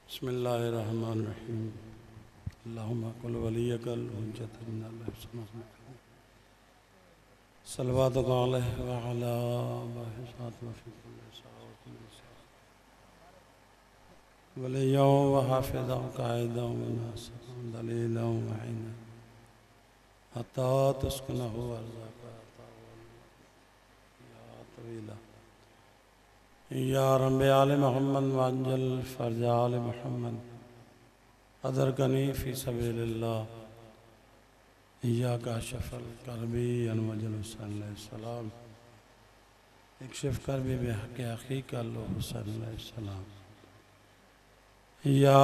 बिस्मिल्लाहिर्रहमानिर्रहीम। अल्लाहुम्मा कुल वलियकल हुज्जत मिनल्लाह सल्लल्लाहु अलैहि व अला वहिसात व फी कुल्ली साअतिन वलिय्यन व हाफिज़न काइदन व नासिरन दलीलन व अईना हत्ता तुस्किनहु अर्ज़ाका या तवीला या रब्बि आले मोहम्मद वअज्जल फ़र्ज आले मोहम्मद अदरकनी फ़ी सबीलिल्लाह इय्याका शफ़ल करबी अनवजल सलाम इक्शिफ़ करबी बिहक़्क़ि अख़ीका हुसैन अलैहिस्सलाम या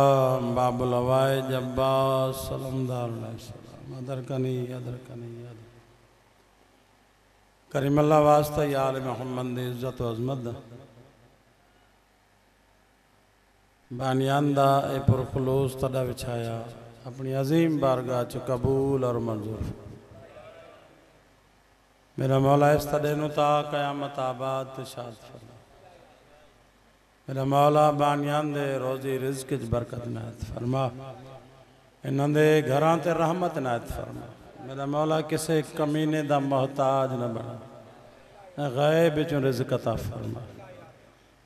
बाबुल अवाइज अब्बास सलामदार अलैहिस्सलाम अदरकनी करीमल्लाह वास्ता या आले मोहम्मद दी इज़्ज़त व अज़मत बानियांदा ए पुरखुलूस तड़ा विछाया अपनी अजीम बारगाह च कबूल और मंजूर। मेरा मौला इस तड़े नुता क़यामत आबाद शाद फरमा। मेरा मौला बानियांदे रोजी रिज़्क़ च बरकत नायत फरमा। इन्हां दे घरां ते रहमत नायत फरमा। मेरा मौला किसी कमीने दा मोहताज न बना, गैब विचों रिज़्क़ अता फरमा।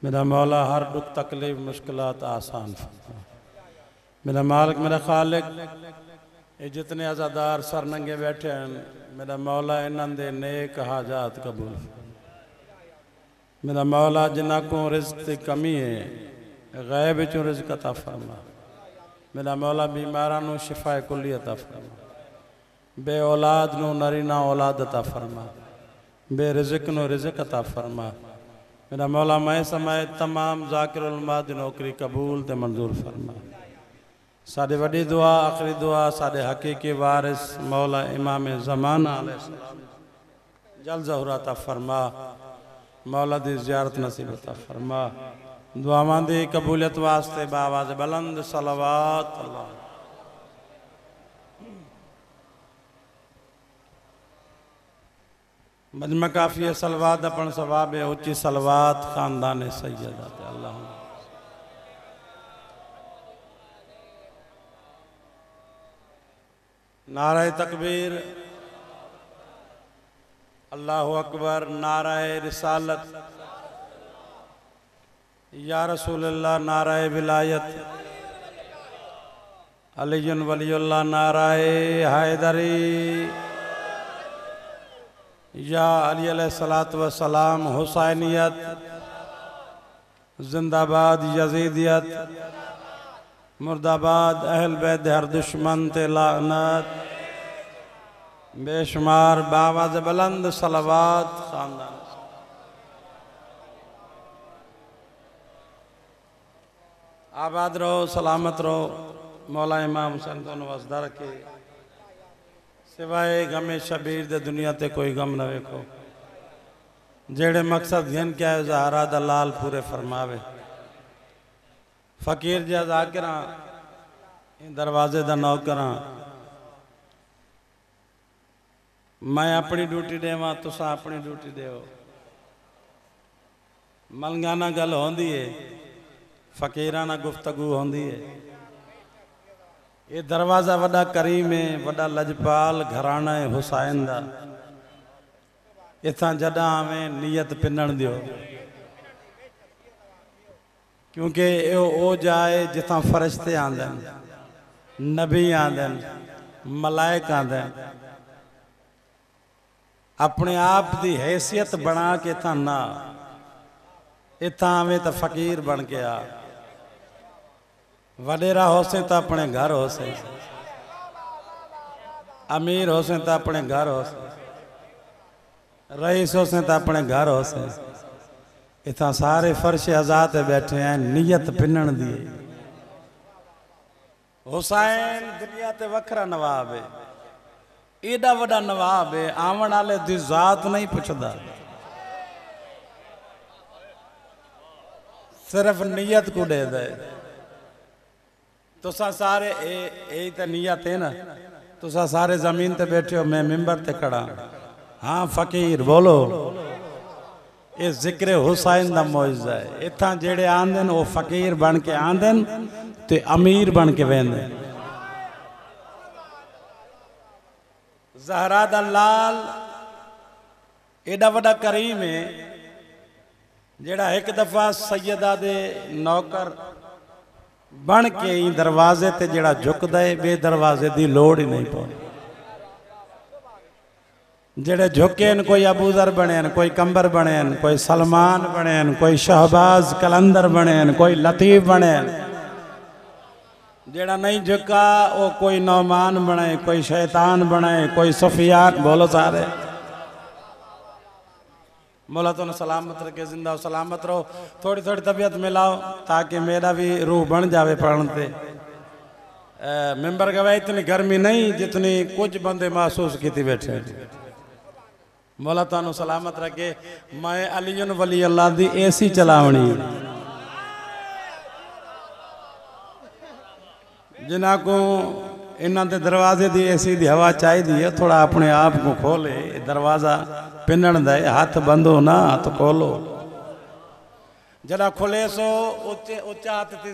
मेरा मौला हर दुख तकलीफ मुश्किलात आसान फरमा। मेरा मालिक मेरा खालिक ये जितने आज़ादार सर नंगे बैठे हैं मेरा मौला इन्हां दे नेक हाजात कबूल फरमा। मेरा मौला जिन्हां को रिज़्क़ की कमी है गैब विचों रिज़्क़ अता फरमा। मेरा मौला बीमारां नूं शिफाए कुल्ली अता फरमा। बे औलाद नूं नरीना औलाद अता फरमा। बे रिज़्क़ नूं रिज़्क़ अता फरमा। मेरा मौला मैं समय तमाम ज़ाकिरुल उम्मा दी नौकरी कबूल ते मंजूर फरमा। साडी वडी दुआ आखिरी दुआ साडे हकीकी वारिस मौला इमाम ज़माना अलैहिस्सलाम जल ज़हूर अता फरमा। मौला दी ज़ियारत नसीब अता फरमा। दुआवां दी कबूलियत वास्ते बावाज़ बुलंद सलावत अल्लाह। मजमा काफ़ी सलवात अपन सवाब उच्ची सलवात खानदान सैयदा अल्लाह। नाराए तकबीर अल्लाहु अकबर। नाराए रिसालत या रसूलल्लाह। नाराए विलायत अलीयुन वलीउल्लाह। नाराए हैदरी या अली अलैहिस्सलातु वस्सलाम। हुसैनियत जिंदाबाद। यजीदियत मुर्दाबाद। अहल बैत हर दुश्मन ते लानत। बेशुमार बावाज़ बुलंद सलावत खानदान। आबाद रहो सलामत रहो। मौला इमाम हुसैन तो वसदा रखे। सिवाय गमे शबीर दे दुनिया ते कोई गम न वेखो। जेड़े मकसद घन क्या है ज़हरा दा लाल पूरे फरमावे। फ़कीर जा ज़ाकिरा दरवाजे दा नौकरा। मैं अपनी ड्यूटी देवा तुसा अपनी ड्यूटी देव। मलंगाना गल होंदी है फ़कीराना गुफ्तगू होंदी है। ये दरवाज़ा वड़ा करीम है वड़ा लजपाल घराना है हुसैन दा। इतना जड़ा में नियत पिनण दियो क्योंकि ओ जाए जिथा फरिश्ते आंदे नबी आंदे मलाइक आंदे। अपने आप की हैसियत बना के इतना ना इतना आवे तो फकीर बन के आ। वडेरा होसे तो अपने घर होसे। अमीर होसे तो अपने घर होसे। रईस होसे तो अपने घर होसे। इतना सारे फर्श आजाद बैठे हैं नियत पिनण दी। हुसैन दुनिया ते वखरा नवाब है। एडा वड़ा नवाब है आवन वाले दी जात नहीं पुछदा सिर्फ नियत को दे दे। तुसा सारे ए तो नियत है ना। तुसा सारे जमीन ते बैठे हो मैं मिंबर ते खड़ा। हाँ फकीर बोलो ये जिक्र हुसैन दा मौजज़ा है। इत्थां जेड़े आंदे वो फकीर बन के आंदे ते अमीर बन के वेंदे। ज़हरा दा लाल एडा वड़ा करीम है जेड़ा एक दफा सैयदा दे नौकर बन के ही दरवाजे ते जेड़ा झुकदा है बे दरवाजे दी लोड़ ही नहीं पौंदी। जेड़े झुके कोई अबूजर बने, कोई कंबर बने, कोई सलमान बने, कोई शहबाज कलंदर बने, कोई लतीफ बने। जेड़ा नहीं झुका वो कोई नौमान बने, कोई शैतान बने, कोई सुफियान। बोलो सारे मौला तो सलामत रखे, जिंदा हो सलामत रहो। थोड़ी थोड़ी तबीयत मिलाओ ताकि मेरा भी रूह बन जावे पढ़ते। मेंबर गवाए इतनी गर्मी नहीं जितनी कुछ बंदे महसूस की बैठे। मौला तो सलामत रखे। मैं अलीयुन वली अल्लाह दी एसी चलावनी जिन्हों को इन्हों के दरवाजे की एसी की हवा चाहिए। थोड़ा अपने आप को खोले, दरवाज़ा पिनण दे, हाथ बंदो ना तो खोलो। जरा खुले सो उच्चे उच्चा हाथ थी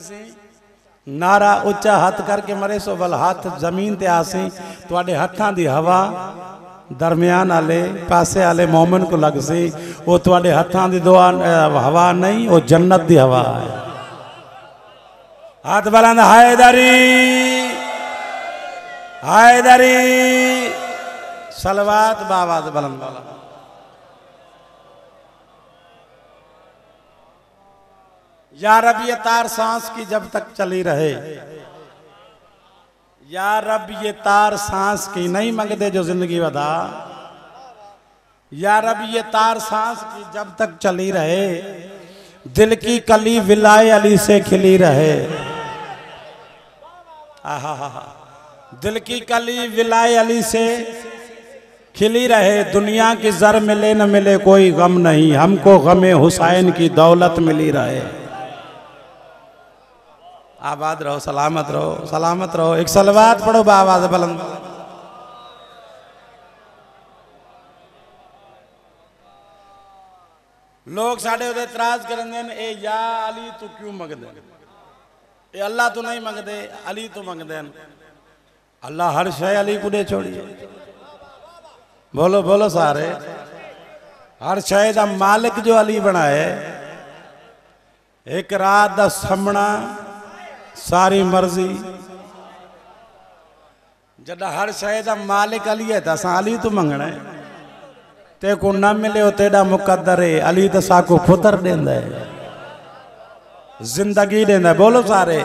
नारा उच्चा हाथ करके मरे सो बल हाथ जमीन ते आसी। तुहाडे हत्थां दी हवा दरमियान आले पासे आले मोमन को लग सी। वो तुहाडे हत्थां दी दुआ हवा नहीं, वो जन्नत दी हवा है। हाथ बुलंद हैदरी हैदरी सलवात बावाज बुलंद वाला। या रब ये तार सांस की जब तक चली रहे, या रब ये तार सांस की नहीं मंगते जो जिंदगी बता। या रब ये तार सांस की जब तक चली रहे, दिल की कली विलाए अली से खिली रहे। आहा दिल की कली विलाए अली से खिली रहे। दुनिया की जर मिले न मिले कोई गम नहीं, हमको गमे हुसैन की दौलत मिली रहे। आबाद रहो, सलामत रहो, सलामत रहो। एक सलवात पढ़ो बावाज़ बुलंद। लोग साढ़े उदे इतराज करेंगे ए या अली तू क्यों मंगदे? ए अल्लाह तो नहीं मंगदे, अली तो मंगदे। अल्लाह हर शय अली को दे छोड़िए। बोलो बोलो सारे। हर शय दा मालिक जो अली बनाए। एक रात दा समना सारी मर्जी। जदा हर शय दा मालिक अली है तो असा अली तो मंगना है। ते को न मिले हो तेरा मुकद्दर है। अली तो साको पुत्र देंदा है, जिंदगी देंदा है। बोलो सारे।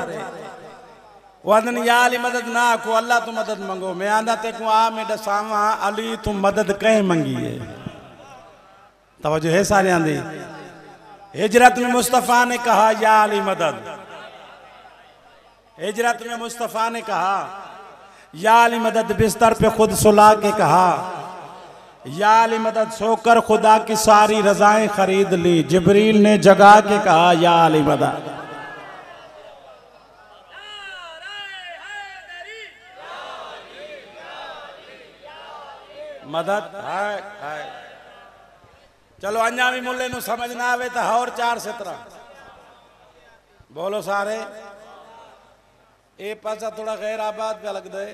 वदन या अली मदद ना को अल्लाह तो मदद मंगो। मैं आंदा ते को आ मैं दसावा अली तू मदद कहीं मंगी है। तवज्जो है सारे आंदी। हिजरत में मुस्तफ़ा ने कहा या अली मदद। हिजरत में मुस्तफ़ा ने कहा या अली मदद। बिस्तर पे खुद सुला के कहा या अली मदद। सोकर खुदा की सारी रजाएं खरीद ली। जिब्रील ने जगा के कहा या अली मदद। मदद है। चलो अन्या भी मुल्ले नु समझ ना आवे तो और चार सितरा बोलो सारे। ये पासा थोड़ा गैर आबाद पे लग दे।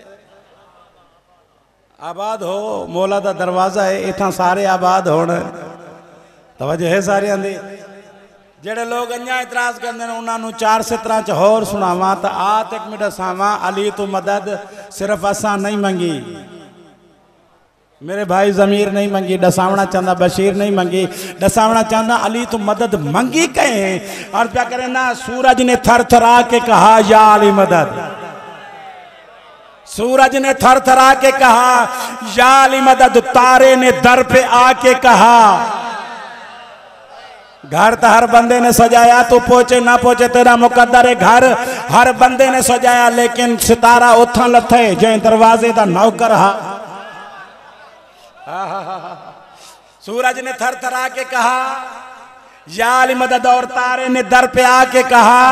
आबाद हो, मौला दा दरवाजा है। इतना सारे आबाद होने तवज्जो है सारे आंदी। जेड़े लोग अन्या इतराज करते हैं उन्होंने चार सितरा च होर सुनावा तो आत एक मिनट सावा। अली तू मदद सिर्फ असा नहीं मंगी, मेरे भाई जमीर नहीं मंगी, दसावना चाहता बशीर नहीं मंगी, दसावना चाहता अली तो मदद मंगी कहे। और क्या करे ना, सूरज ने थर थरा के कहा या अली मदद। सूरज ने थर थरा के कहा या अली मदद। तारे ने दर पे आके कहा। घर तो हर बंदे ने सजाया, तो पहुंचे ना पहुंचे तेरा मुकद्दर है। घर हर बंदे ने सजाया लेकिन सितारा उथा लथे जो दरवाजे का नौकर हा। सूरज ने थर थरा के कहा या अली मदद। और तारे ने दर पे आके कहा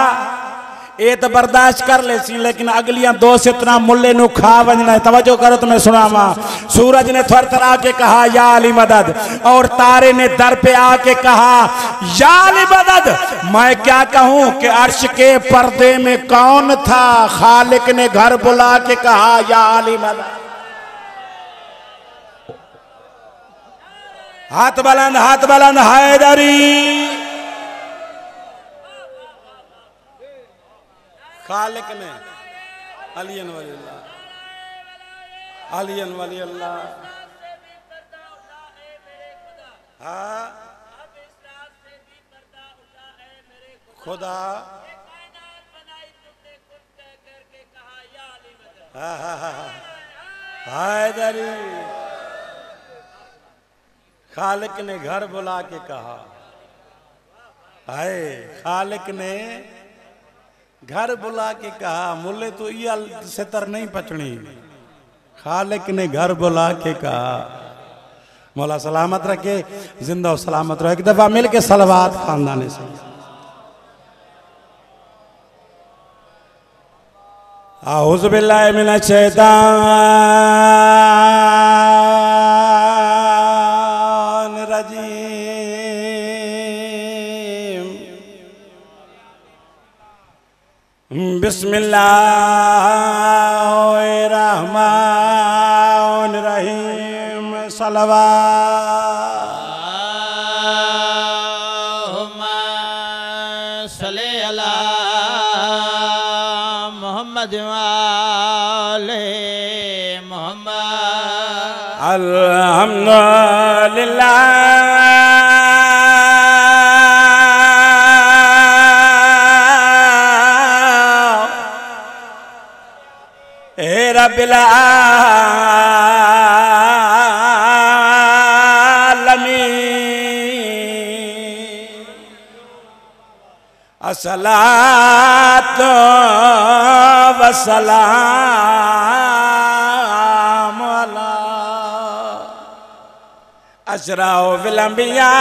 ये तो बर्दाश्त कर ले सी, लेकिन अगलियां दो से इतना मुल्ले नु खा वजना है। तवज्जो करो तो मैं सुनावा। सूरज ने थर थर आके कहा या अली मदद, और तारे ने दर पे आके कहा या अली मदद। मैं क्या कहूं कि अर्श के पर्दे में कौन था, खालिक ने घर बुला के कहा या अली मदद। हाथ बुलंद हैदरी। खालिक ने अलियन वली अल्लाह हाँ खुदा हैदरी। खालिक ने घर बुला के कहा, हाय खालिक ने घर बुला के कहा, मुल्ले तो ये से तर नहीं पचनी। खालिक ने घर बुला के कहा। मौला सलामत रखे, जिंदा और सलामत रहे। एक दफा मिल के सलवात खानदाने से। आऊज़ु बिल्लाहि मिनश शैतानिर रजीम। बिस्मिल्लाहिर्रहमानिर्रहीम। सल्लल्लाहुम्मा सल्ली अला मुहम्मद वाले मोहम्मद। अल्हम्दुलिल्लाह रब्बिल आलमीन। अस्सलातु वस्सलामु अला अशरफिल अंबिया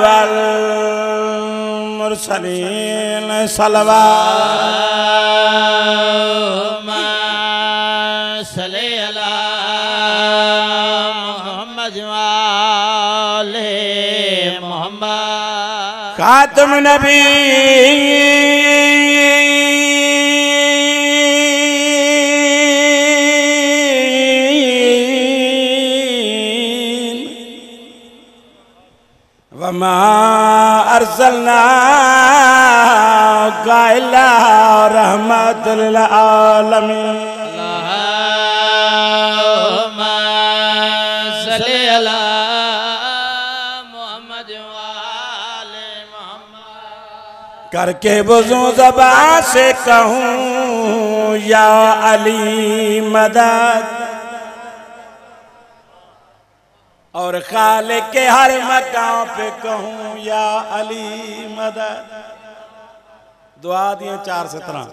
वल मुरसलीन। सल्लल्लाहुम्मा सल्ली अला मुहम्मद वाले मोहम्मद। खातम नबी वमा अर्सलनाका इल्ला रहमतल लिल आलमीन। अल्लाहुम्मा सल्ली अला मुहम्मद वाले मोहम्मद। करके वुज़ू ज़बान से कहूँ या अली मदद, और खालिक के हर मकाम पे कहूँ या अली मदद। दुआ दिया 4 से 13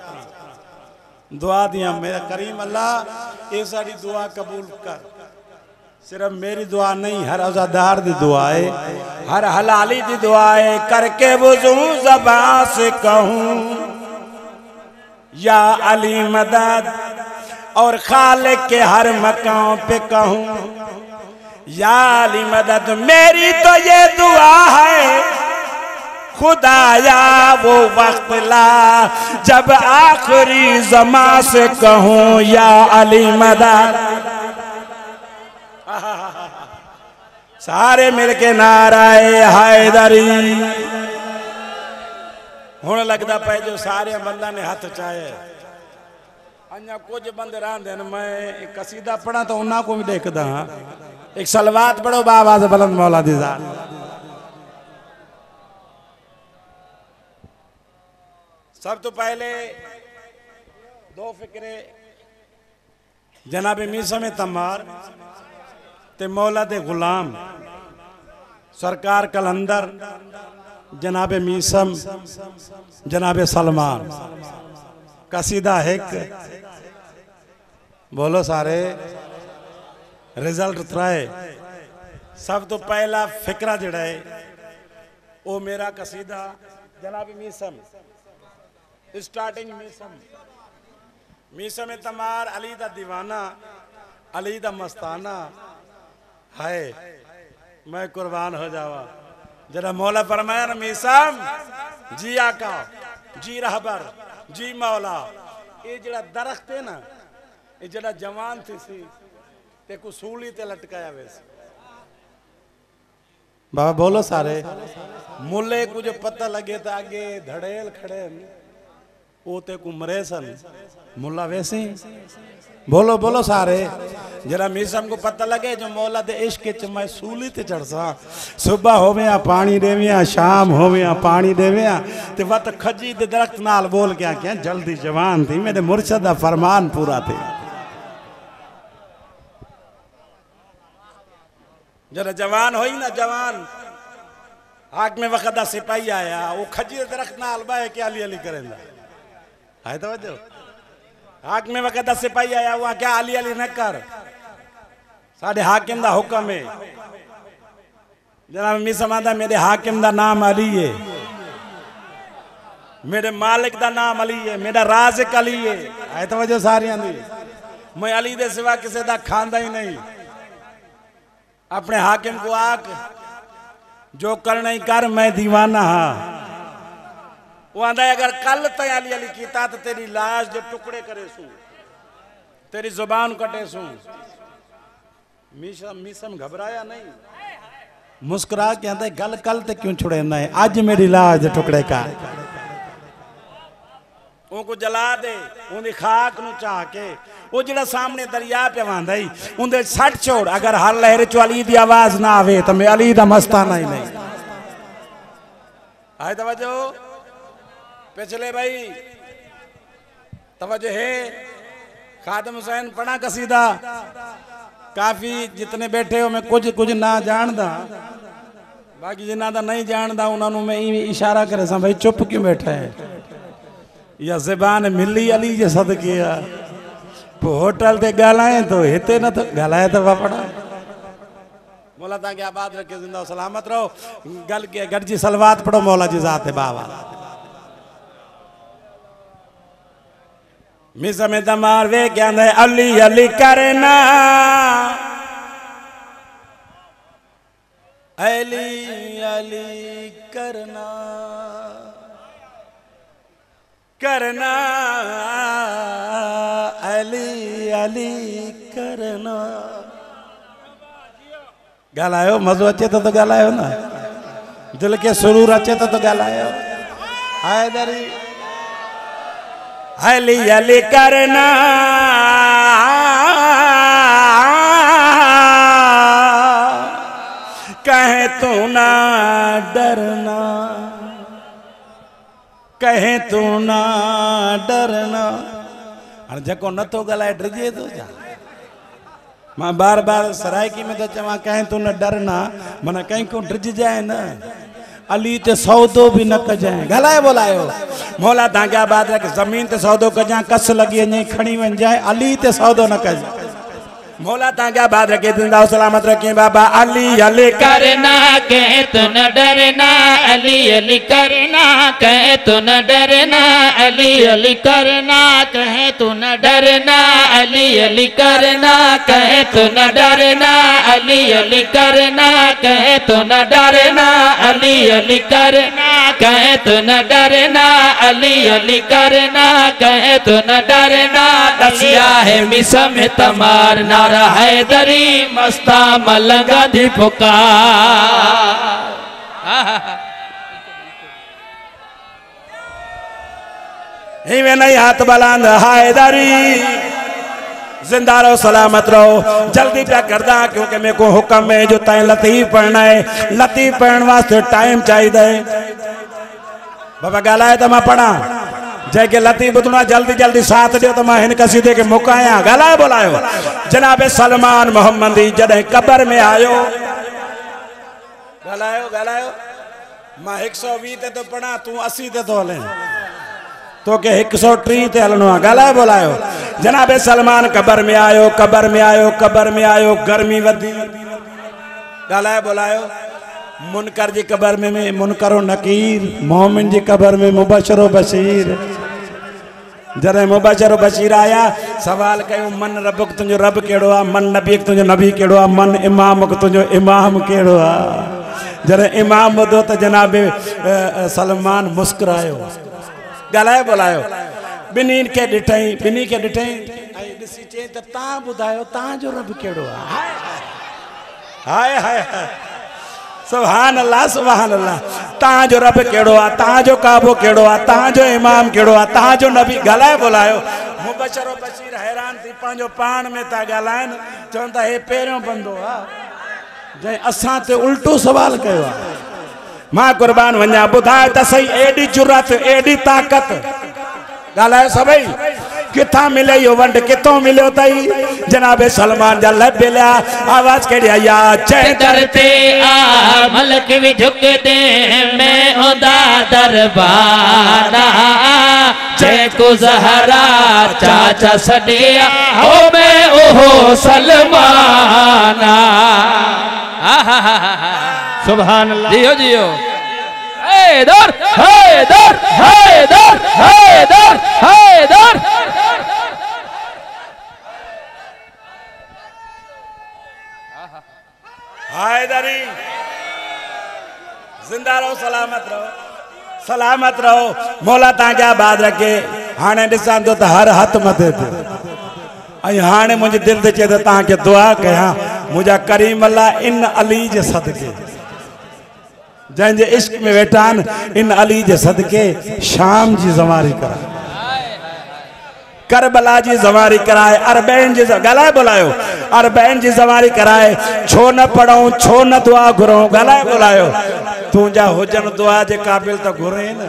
दुआ दिया। मेरा करीम अल्लाह ये सारी दुआ कबूल कर। सिर्फ मेरी दुआ नहीं, हर अज़ादार दी दुआ है, हर हलाली दी दुआ है। करके वुज़ू ज़बान से कहूँ या अली मदद, और खालिक के हर मकाम पे कहूँ या अली मदद। मेरी तो ये दुआ है खुदाया वो वक्त ला जब आखिरी ज़मा से कहूँ या अली मदद। सारे मिलके नाराए हैदरी। हुण लगता पे जो सारे बंदा ने हाथ चाहे। अन्या कुछ बंदे रहंदे न, मैं एक कसीदा पढ़ा तो उन्हां को भी देखदा हाँ। एक सलवात पढ़ो बावाज़ बुलंद मौला दी ज़ात। सब तो पहले दो फिक्रे जनाब मीसम तमार ते मौला दे गुलाम सरकार कलंदर जनाब मीसम जनाब सलमान। कसीदा एक बोलो सारे रिजल्ट त्राए। सब तो पहला फिक्रा जड़ा है वो मेरा कसीदा जनाब मीसम स्टार्टिंग मीसम तमार अली दा दीवाना अली दा मस्ताना है मैं कुर्बान हो जावा जरा मौला फरमाया ना मीसम जी आका जी रहबर जी मौला ये जरा दरख्त है ना ये जरा जवान थी सी ते को सूली ते लटकाया वैसे बाबा बोलो सारे मुल्ले को जो पता लगे तो आगे धड़ेल खड़े ओते को मरे सन मुल्ला वैसे बोलो बोलो सारे जरा मीसम को पता लगे जो मौला दे इश्क च मैं सूली ते चढ़सा सुबह होवे पानी देवे शाम होवे पानी देवे ते वत खजी दे दरख्त नाल बोल के क्या जल्दी जवान थी मेरे मुर्शद दा फरमान पूरा थे जरा जवान होई ना जवान आग में वक्त दा सिपाही आया वो खजी दे दरख्त नाल बाए के अली अली करेंदा आए तो वजो हाक में वक्त सिपाही आया हुआ क्या अली अली न कर साढ़े हाकिम दा हुक्म है जनाब मीसम आंदा मेरे हाकिम दा नाम अली है मेरे मालिक दा नाम अली है मेरा राज़िक अली है आए तो वजो सारी आंदी मैं अली दे सिवा किसी दा खांदा ही नहीं अपने हाकिम को आक जो करना ही कर मैं दीवाना हाँ वो आंदा अगर कल तय अली अली कीता तो तेरी लाश जो टुकड़े करे सू तेरी जुबान कटे सू मीसम घबराया नहीं मुस्कुरा के आंदा गल कल ते क्यों छुड़े ना आज मेरी लाश टुकड़े का उनको जला दे उनकी खाक नु चाह के वो जड़ा सामने दरिया पे वांदा ही उनके सट छोड़ अगर हर लहर चो अली दी आवाज ना आवे तो मैं अली दा मस्ताना ही नहीं आए तवज्जो पिछले भाई तवज्जो है खादम हुसैन पढ़ा कसीदा काफी जितने बैठे हो मैं कुछ कुछ ना जानदा बाकी जिन्ना दा नहीं जानदा उन्होंने मैं इशारा करे सा भाई चुप क्यों बैठा है या ज़बान मिली अली जे सदके होटल ते गालाए तो हिते न तो गालाए तो वापड़ा मौला ता क्या बात रखे जिंदा सलामत रहो गल के गरजी सलवात पढ़ो मौला जी जात है बाबा मिसा में तमार वे क्या है अली अली करना अली अली करना करना अली अली करना गालायो मजो अचे तो गालायो ना दिल के सुरूर अचे तो गालायो हैदरी अली अली करना कहे तू ना डरना कहे तू ना डरना और जको न तो गलाए डरजे तो जा मां बार बार सरायकी में तो चवा कहे तू न डरना मना कहीं को डरज जाए ना अली ते सौदो भी न कजाए गलाए बोलायो मौला ता क्या बात है कि जमीन ते सौदो कजा कस लगी नहीं खड़ी वन जाए अली ते सौदो न कजाए मौला ता क्या बात रखे जिंदा सलामत रखे बाबा अली अली करना कहे तो न डरना अली अली करना कहे तो न डरना अली अली करना कहे तो न डरना अली अली करना कहे तो न डरना अली अली करना कहे तो न डरना अली अली करना कहे तो न डरना अली अली करना कहे तो न डरना दसिया है मिसा में तमार नारा हैदरी मस्ता मलंगा दी पुकार नहीं हाथ बुलंद हैदरी जिंदा रहो सलामत रहो जल्दी क्या करदा क्योंकि मेरे को हुक्म है जो तय लतीफ पढ़ना है लतीफ पढ़ने वास्ते टाइम चाहिए बाबा गालाए तो मैं पढ़ा जय के लतीफ उतना जल्दी जल्दी साथ दियो तो मैं इन कसीदे के मुकाया गालाए बोलायो जनाबे सलमान मोहम्मदी जडे कब्र में आयो गालायो गालायो मैं 120 ते तो पढ़ा तू 80 ते तो हले तो के 130 ते हलनो गालाए बोलायो जनाबे सलमान कब्र में आयो कब्र में आयो कब्र में आयो गर्मी वधी गालाए बोलायो मुनकर जी कब्र में मुनकरो नकीर मोमिन जी कब्र में मुबशरो बशीर जरे मुबशर बशीर आया सवाल कयो मन रबक तुझो रब केड़ो आ, मन नबी तुझो नबी केड़ो आ, मन इमाम तुझो इमाम केड़ो आ। जरे इमाम ॿुधो त जनाब सलमान मुस्कुरायो, ॻाल्हाए बोलायो, बिनी के ॾिठई ऐं ॾिसी चई त तव्हां ॿुधायो तव्हांजो रब केड़ो आ। हाय हाय हाय सुभान अल्लाह सुभान अल्लाह। तव्हांजो रब केड़ो आ, तव्हांजो काबो केड़ो आ, तव्हांजो इमाम केड़ो आ, तव्हांजो नबी, ॻाल्हाए बोलायो। मुबशर बशीर हैरान थी पंहिंजो पाण में था ॻाल्हाइनि, चवनि था हे पहिरियों बंदो आहे जंहिं असां ते उल्टो सवाल कयो आहे। मां कुर्बान वञा, ॿुधाए त सही एॾी जुरत एॾी ताक़त, ॻाल्हायो सभई, किथां मिले इहो वंड, किथों मिलियो अथई? जनाब सलमान जा लब मिलिया, आवाज़ कहिड़ी आई आहे? चए दरते आ मलक भी झुकते मैं ओदा दरबारा, जय को ज़हरा चाचा सदिया हो मैं ओहो सलमाना। सुभान अल्लाह। जियो जियो हैदर हैदर हैदर हैदर हैदर। हैदरी जिंदा रहो, सलामत रहो, मौला तव्हांखे आबाद रखे। हाणे ॾिसां थो त हर हथ मथे ते, ऐं हाणे मुंहिंजी दिलि ते चए त तव्हांखे दुआ कयां मुंहिंजा करीम अल्लाह इन अली जे सदके, जंहिंजे इश्क में वेठा आहिनि, इन अली जे सदके शाम जी ज़वारी कराए, करबला जी ज़वारी कराए, अरबैन जी ॻाल्हाए बोलायो, अरबैन जी ज़वारी कराए। छो न पढ़ूं, छो न दुआ घुरूं, ॻाल्हाए बोलायो। तुंहिंजा हुजनि दुआ जे क़ाबिल त घुरे न,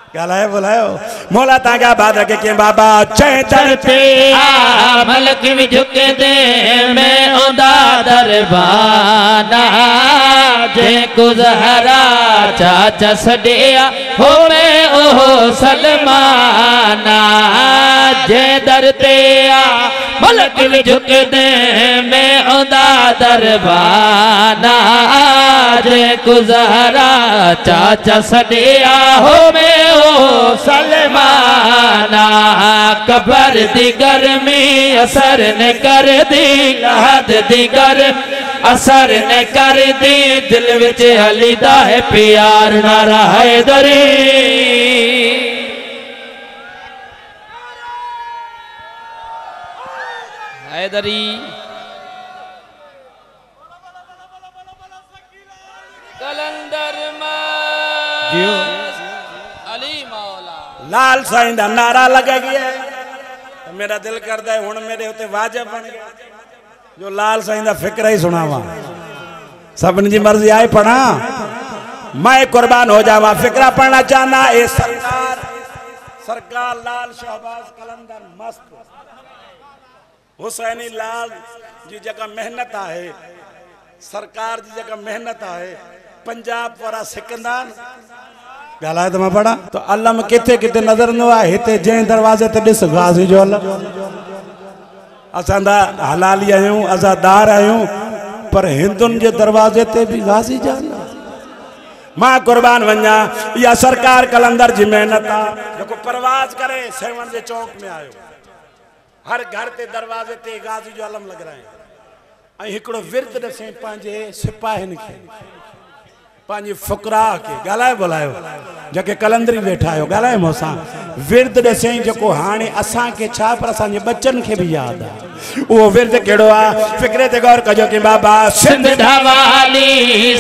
ॻाल्हाए बोलायो। मौला तव्हांखे आबाद रखे। के बाबा चए दरते आ मलक भी झुकते मैं ओदा दरबाना, जय को ज़हरा चाचा सदिया हो मैं ओहो सलमाना। जय दरते आ मलक भी झुकते मैं ओदा दरबाना, जय को ज़हरा चाचा सदिया हो मैं ओ सलमाना। कबर दी गर्मी असर ने कर दी, लहद दी गर असर ने कर दी, दिल विच हलीदा है प्यार नारा हैदरी। हैदरी कलंदर जियो अली मौला लाल साईं दा नारा लगा गया है, तो मेरा दिल करता है हुण मेरे उते वाजिब बन गया जो लाल साईं दा फिक्र ही सुनावा। सबन जी मर्जी आए पढ़ा, मैं कुर्बान हो जावा, फिक्रा पढ़ना चाहना। ए सरकार लाल शहबाज कलंदर मस्त हुसैनी लाल जी जगह मेहनत है, सरकार जी जगह मेहनत है, पंजाब वारा सिकंदान ॻाल्हाए त मां पढ़ा। तो अलम किथे किथे नज़र न आहे, हिते जंहिं दरवाज़े ते ॾिस गाज़ी जो अलम। असां दा हलाली आहियूं, आज़ादार आहियूं, पर हिंदुनि जे दरवाज़े ते भी गाज़ी जा मां कुर्बान वञा। इहा सरकार कलंदर जी मेहनत आहे, जेको परवाज़ करे सेवन जे चौक में आयो, हर घर ते दरवाज़े ते गाज़ी जो अलम लॻराए, ऐं हिकिड़ो विर्द ॾसें पंहिंजे सिपाहियुनि खे, पंहिंजी फुकरा के ॻाल्हाए बोलायो, जेके कलंदरी वेठा आहियो ॻाल्हाए मूंसां। विर्द ॾसें जेको हाणे असांखे छा पर असांजे बच्चनि खे भी यादि आहे। उहो विर्द कहिड़ो आहे? फिक्रे ते गौर कजो कि बाबा सिंध ढवाली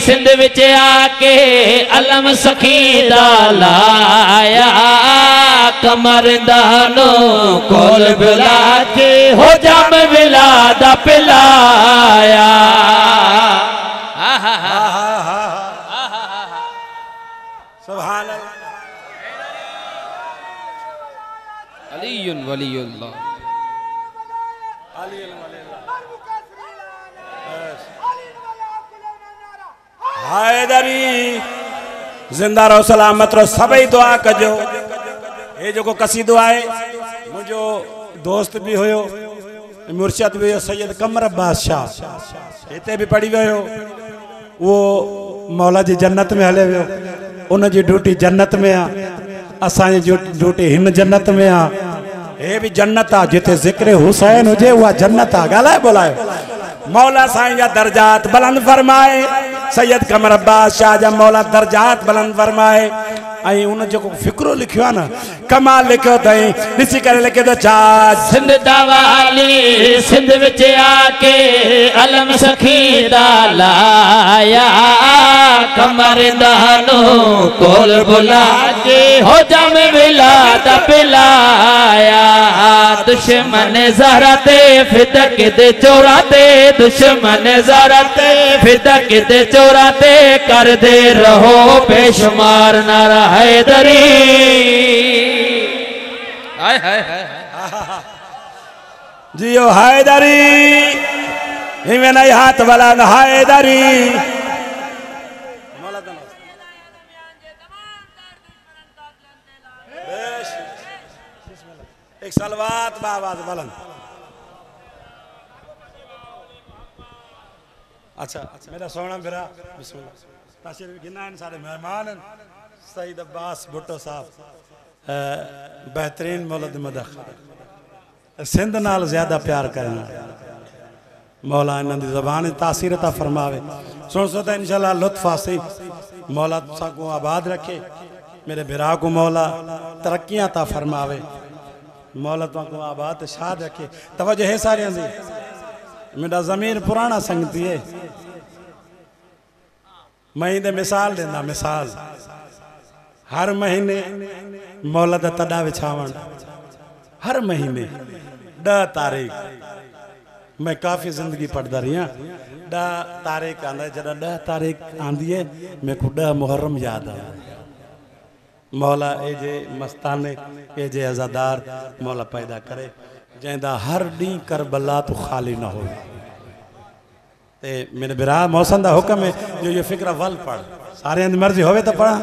सिंध विच आके अलम सखीदा लाया, कमर दानो कोल बिला के हो जम बिलादा पिलाया। सुभान अल्लाह। अलीयुन वलीयुल्लाह। हैदरी जिंदा रहो, सलामत रहो, सभई दुआ कजो। ये जो कसीदो आहे, मुझो दोस्त भी हुयो, मुर्शद भी हुयो, सैयद कमर अब्बास शाह हिते भी पढ़ी वियो। वो मौला जी जन्नत में हले वियो, उन जी ड्यूटी जन्नत में आ। असांजी ड्यूटी हिन जन्नत में आ, हे भी जन्नत आ जिथे जिक्र हुसैन हुजे उहा जन्नत आ। ॻाल्हाए ॿोलायो मौला साईं जा दर्जात बुलंद फरमाए। सैयद कमर अब्बास शाह जा मौला दर्जात बुलंद फरमाए। आई उन जो फिक्रो लिखियो है ना, कमाल लिखियो तई, ॾिसी करे लिखे तो छा, सिंध दवाली सिंध विच आके अलम सखी दा लाया, कमर दानो कोल बुला के हो जम मिला दा पिलाया। दुश्मन ज़हरा ते फिदक दे चोरा ते, दुश्मन ज़हरा ते फिदक दे चोरा ते, कर दे रहो बेशुमार नारा हैदरी। हाय हाय हाय जियो हैदरी, हिमें नहीं हाथ बुलंद हैदरी। एक सलवात बाबाज बुलंद। अच्छा मेरा सोना मेरा बिस्मिल्लाह ताशीर गिना है सारे मेहमान सईद अब्बास भुट्टो साहब बेहतरीन मौलद मदख सिंध नाल ज्यादा प्यार करना मौला इन्हां दी ज़बान तासीर ता फरमावे। सुन सो तो इंशाल्लाह लुत्फ आसी मौला तुसा को आबाद रखे, मेरे बिरा को मौला तरक्कियां ता फरमावे, मौला तुसा को आबाद शाद रखे। तवज्जो है सारियां दी, मेरा ज़मीर पुराना संगती है, मैं दे मिसाल देना मिसाल हर महीने मौला दा तड़ा विछावण, हर महीने 10 तारीख मैं काफ़ी ज़िंदगी पढ़ता रही हाँ। 10 तारीख आंदा जरा 10 तारीख आंदी है मेरे को 10 मुहर्रम याद आ। मौला ए जे मस्ताने ए जे अज़ादार मौला पैदा करे जैंदा हर डी करबला तो खाली ना हो। ते मेरे बिरा मौसम दा हुक्म है जो ये फिक्र वल पढ़ सारे मर्जी होवे तो पढ़ा।